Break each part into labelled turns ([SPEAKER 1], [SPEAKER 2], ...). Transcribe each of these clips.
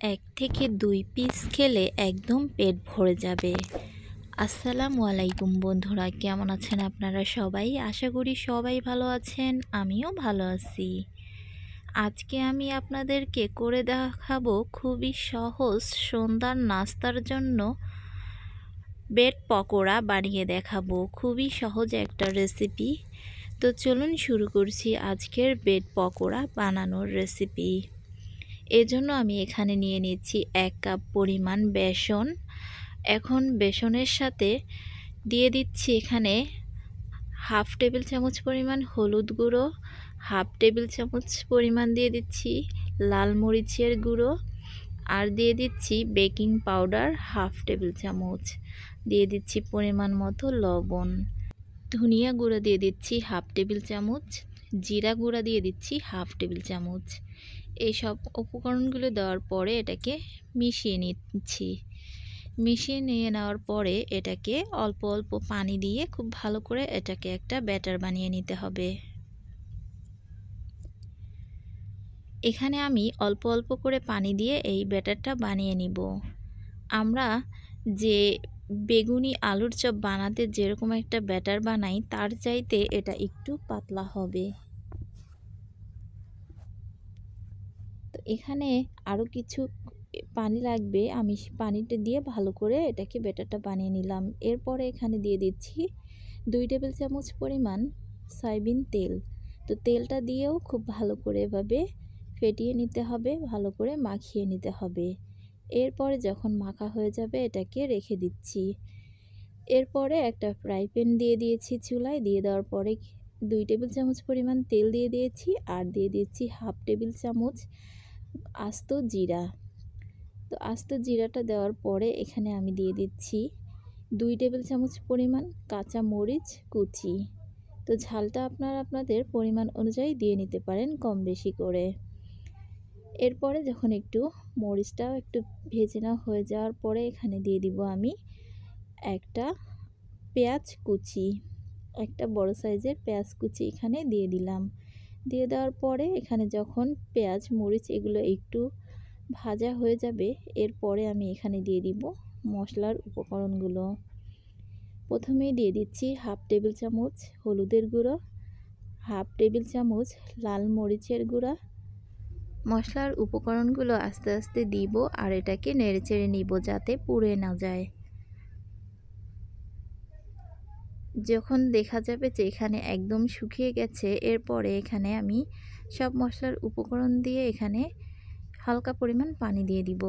[SPEAKER 1] 1 থেকে 2 পিস খেলে একদম পেট ভরে যাবে। আসসালামু আলাইকুম বন্ধুরা, কেমন আছেন আপনারা সবাই? আশা করি সবাই ভালো আছেন, আমিও ভালো আছি। আজকে আমি আপনাদেরকে করে দেখাবো খুবই সহজ সন্ধ্যার নাস্তার জন্য ব্রেড পকোড়া বানিয়ে দেখাবো। খুবই সহজ একটা রেসিপি। তো চলুন শুরু করছি আজকের ব্রেড পকোড়া বানানোর রেসিপি। এজন্য আমি এখানে নিয়ে নিচ্ছি 1 কাপ পরিমাণ বেসন। এখন বেসনের সাথে দিয়ে দিচ্ছি এখানে হাফ টেবিল চামচ পরিমাণ হলুদ গুঁড়ো, হাফ টেবিল চামচ পরিমাণ দিয়ে দিচ্ছি লাল মরিচের গুঁড়ো, আর দিয়ে দিচ্ছি বেকিং পাউডার হাফ টেবিল চামচ, দিয়ে দিচ্ছি পরিমাণ মতো লবণ, ধনিয়া গুঁড়া দিয়ে দিচ্ছি হাফ টেবিল চামচ, জিরা গুঁড়া দিয়ে দিচ্ছি হাফ টেবিল চামচ। এই সব উপকরণগুলো দেওয়ার পরে এটাকে মিশিয়ে নিচ্ছি। মিশিয়ে নিয়ে নেওয়ার পরে এটাকে অল্প অল্প পানি দিয়ে খুব ভালো করে এটাকে একটা ব্যাটার বানিয়ে নিতে হবে। এখানে আমি অল্প অল্প করে পানি দিয়ে এই ব্যাটারটা বানিয়ে নিব। আমরা যে বেগুনি আলুর চপ বানাতে যেরকম একটা ব্যাটার বানাই তার চাইতে এটা একটু পাতলা হবে। তো এখানে আরও কিছু পানি লাগবে, আমি পানিটা দিয়ে ভালো করে এটাকে ব্যাটারটা বানিয়ে নিলাম। এরপরে এখানে দিয়ে দিচ্ছি 2 টেবিল চামচ পরিমাণ সয়াবিন তেল। তো তেলটা দিয়েও খুব ভালো করে এভাবে ফেটিয়ে নিতে হবে, ভালো করে মাখিয়ে নিতে হবে। এরপরে যখন মাখা হয়ে যাবে এটাকে রেখে দিচ্ছি। এরপরে একটা ফ্রাই প্যান দিয়ে দিয়েছি চুলায়, দিয়ে দেওয়ার পরে 2 টেবিল চামচ পরিমাণ তেল দিয়ে দিয়েছি, আর দিয়ে দিচ্ছি হাফ টেবিল চামচ আস্ত জিরা। তো আস্ত জিরাটা দেওয়ার পরে এখানে আমি দিয়ে দিচ্ছি 2 টেবিল চামচ পরিমাণ কাঁচা মরিচ কুচি। তো ঝালটা আপনারা আপনাদের পরিমাণ অনুযায়ী দিয়ে নিতে পারেন কম বেশি করে। এরপরে যখন একটু মরিচটাও একটু ভেজে নেওয়া হয়ে যাওয়ার পরে এখানে দিয়ে দিব আমি একটা পেঁয়াজ কুচি, একটা বড় সাইজের পেঁয়াজ কুচি এখানে দিয়ে দিলাম। দিয়ে দেওয়ার পরে এখানে যখন পেঁয়াজ মরিচ এগুলো একটু ভাজা হয়ে যাবে এরপরে আমি এখানে দিয়ে দিব মশলার উপকরণগুলো। প্রথমেই দিয়ে দিচ্ছি হাফ টেবিল চামচ হলুদের গুঁড়ো, হাফ টেবিল চামচ লাল মরিচের গুঁড়া। মশলার উপকরণগুলো আস্তে আস্তে দিব আর এটাকে নেড়েচেড়ে নিব যাতে পুড়ে না যায়। যখন দেখা যাবে যে এখানে একদম শুকিয়ে গেছে এরপরে এখানে আমি সব মশলার উপকরণ দিয়ে এখানে হালকা পরিমাণ পানি দিয়ে দিব।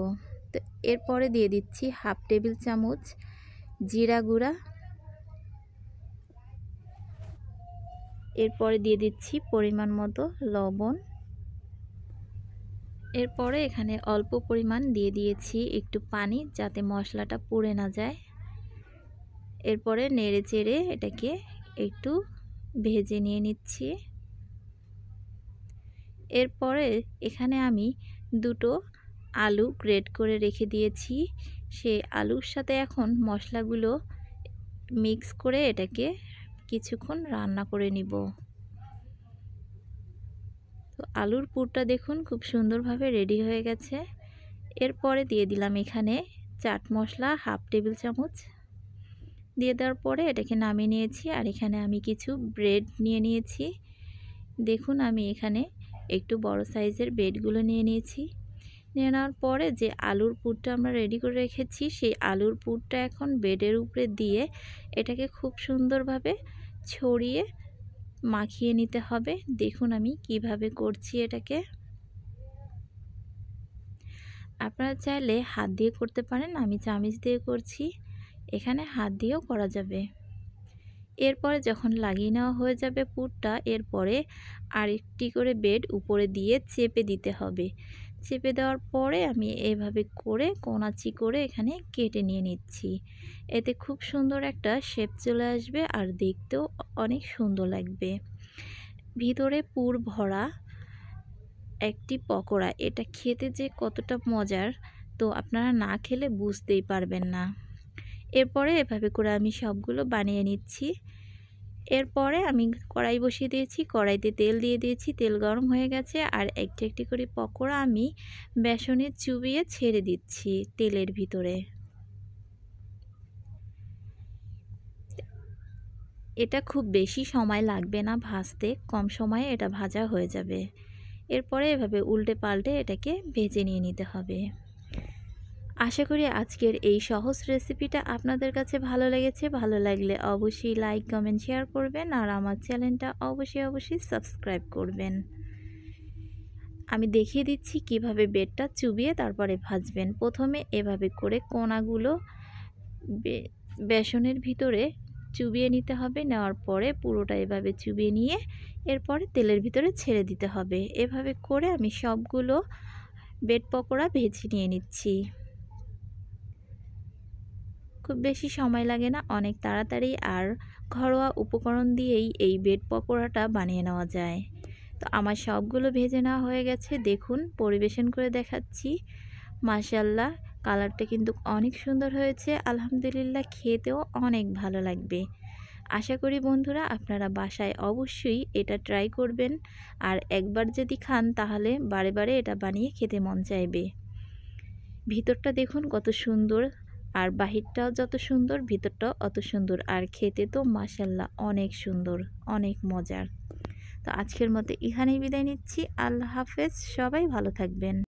[SPEAKER 1] তো এরপরে দিয়ে দিচ্ছি হাফ টেবিল চামচ জিরা গুঁড়া, এরপরে দিয়ে দিচ্ছি পরিমাণ মতো লবণ। এরপরে এখানে অল্প পরিমাণ দিয়ে দিয়েছি একটু পানি যাতে মশলাটা পুড়ে না যায়। এরপরে নেড়ে চেড়ে এটাকে একটু ভেজে নিয়ে নিচ্ছি। এরপরে এখানে আমি দুটো আলু গ্রেট করে রেখে দিয়েছি, সেই আলুর সাথে এখন মশলাগুলো মিক্স করে এটাকে কিছুক্ষণ রান্না করে নিব। তো আলুর পুরটা দেখুন খুব সুন্দরভাবে রেডি হয়ে গেছে। এরপরে দিয়ে দিলাম এখানে চাট মশলা হাফ টেবিল চামচ, দিয়ে দেওয়ার পরে এটাকে নামিয়ে নিয়েছি। আর এখানে আমি কিছু ব্রেড নিয়ে নিয়েছি। দেখুন আমি এখানে একটু বড় সাইজের ব্রেডগুলো নিয়ে নিয়েছি। নিয়ে নেওয়ার পরে যে আলুর পুরটা আমরা রেডি করে রেখেছি সেই আলুর পুরটা এখন ব্রেডের উপরে দিয়ে এটাকে খুব সুন্দরভাবে ছড়িয়ে মাখিয়ে নিতে হবে। দেখুন আমি কিভাবে করছি এটাকে। আপনারা চাইলে হাত দিয়ে করতে পারেন, আমি চামচ দিয়ে করছি। এখানে হাত দিয়েও করা যাবে। এরপরে যখন লাগিয়ে নেওয়া হয়ে যাবে পুরটা, এরপরে আরেকটি করে ব্রেড উপরে দিয়ে চেপে দিতে হবে। চেপে দেওয়ার পরে আমি এভাবে করে কোনাচি করে এখানে কেটে নিয়ে নিচ্ছি। এতে খুব সুন্দর একটা শেপ চলে আসবে আর দেখতেও অনেক সুন্দর লাগবে। ভিতরে পুর ভরা একটি পকোড়া, এটা খেতে যে কতটা মজার তো আপনারা না খেলে বুঝতেই পারবেন না। এরপরে এভাবে করে আমি সবগুলো বানিয়ে নিচ্ছি। এরপরে আমি কড়াই বসিয়ে দিয়েছি, কড়াইতে তেল দিয়ে দিয়েছি, তেল গরম হয়ে গেছে আর একটি একটি করে পকোড়া আমি বেসনে চুবিয়ে ছেড়ে দিচ্ছি তেলের ভিতরে। এটা খুব বেশি সময় লাগবে না ভাজতে, কম সময়ে এটা ভাজা হয়ে যাবে। এরপরে এভাবে উল্টে পাল্টে এটাকে ভেজে নিয়ে নিতে হবে। আশা করি আজকের এই সহজ রেসিপিটা আপনাদের কাছে ভালো লেগেছে। ভালো লাগলে অবশ্যই লাইক, কমেন্ট, শেয়ার করবেন আর আমার চ্যানেলটা অবশ্যই সাবস্ক্রাইব করবেন। আমি দেখিয়ে দিচ্ছি কিভাবে ব্রেডটা চুবিয়ে তারপরে ভাজবেন। প্রথমে এভাবে করে কোণাগুলো বেসনের ভিতরে চুবিয়ে নিতে হবে। নেওয়ার পরে পুরোটা এভাবে চুবিয়ে নিয়ে এরপরে তেলের ভিতরে ছেড়ে দিতে হবে। এভাবে করে আমি সবগুলো ব্রেড পকোড়া ভেজে নিয়ে নিচ্ছি। খুব বেশি সময় লাগে না, অনেক তাড়াতাড়ি আর ঘরোয়া উপকরণ দিয়েই এই ব্রেড পকোড়াটা বানিয়ে নেওয়া যায়। তো আমার সবগুলো ভেজে নেওয়া হয়ে গেছে, দেখুন পরিবেশন করে দেখাচ্ছি। মাশাআল্লাহ, কালারটা কিন্তু অনেক সুন্দর হয়েছে। আলহামদুলিল্লাহ, খেতেও অনেক ভালো লাগবে। আশা করি বন্ধুরা আপনারা বাসায় অবশ্যই এটা ট্রাই করবেন আর একবার যদি খান তাহলে বারে বারে এটা বানিয়ে খেতে মন চাইবে। ভিতরটা দেখুন কত সুন্দর, আর বাহিরটাও যত সুন্দর ভিতরটাও অত সুন্দর, আর খেতে তো মাশাআল্লাহ অনেক সুন্দর, অনেক মজার। তো আজকের মতো এখানেই বিদায় নিচ্ছি। আল্লাহ হাফেজ, সবাই ভালো থাকবেন।